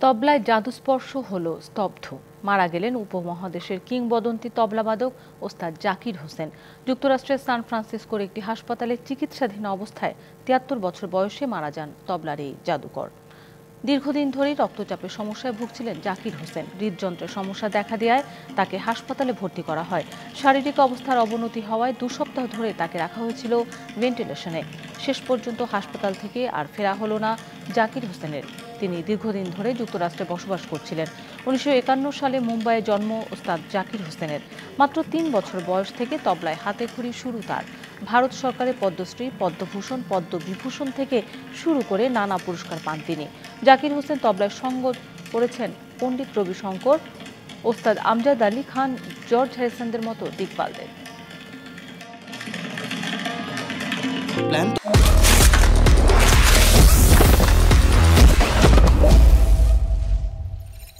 তবলায় জাদুস্পর্শ হলো স্তব্ধ। মারা গেলেন উপমহাদেশের কিংবদন্তি তবলাবাদক ওস্তাদ জাকির হোসেন। যুক্তরাষ্ট্রের সান ফ্রান্সিসকোর একটি হাসপাতালে চিকিৎসাধীন অবস্থায় ৭৩ বছর বয়সে মারা যান তবলার এই জাদুকর। দীর্ঘদিন ধরেই রক্তচাপের সমস্যায় ভুগছিলেন জাকির হোসেন। হৃদযন্ত্রের সমস্যা দেখা দেওয়ায় তাকে হাসপাতালে ভর্তি করা হয়। শারীরিক অবস্থার অবনতি হওয়ায় ২ সপ্তাহ ধরে তাকে রাখা হয়েছিল ভেন্টিলেশনে। শেষ পর্যন্ত হাসপাতাল থেকে আর ফেরা হলো না জাকির হোসেনের। তিনি দীর্ঘদিন ধরে যুক্তরাষ্ট্রে বসবাস করছিলেন। ১৯৫১ সালে মুম্বাইয়ে জন্ম ওস্তাদ জাকির হোসেনের। মাত্র ৩ বছর বয়স থেকে তবলায় হাতেখড়ি শুরু তার। ভারত সরকারের পদ্মশ্রী, পদ্মভূষণ, পদ্মবিভূষণ থেকে শুরু করে নানা পুরস্কার পান তিনি। জাকির হোসেন তবলায় সঙ্গ করেছেন পণ্ডিত রবিশঙ্কর, ওস্তাদ আমজাদ আলী খান, জর্জ হ্যারিসনদের মতো দিকপালদের।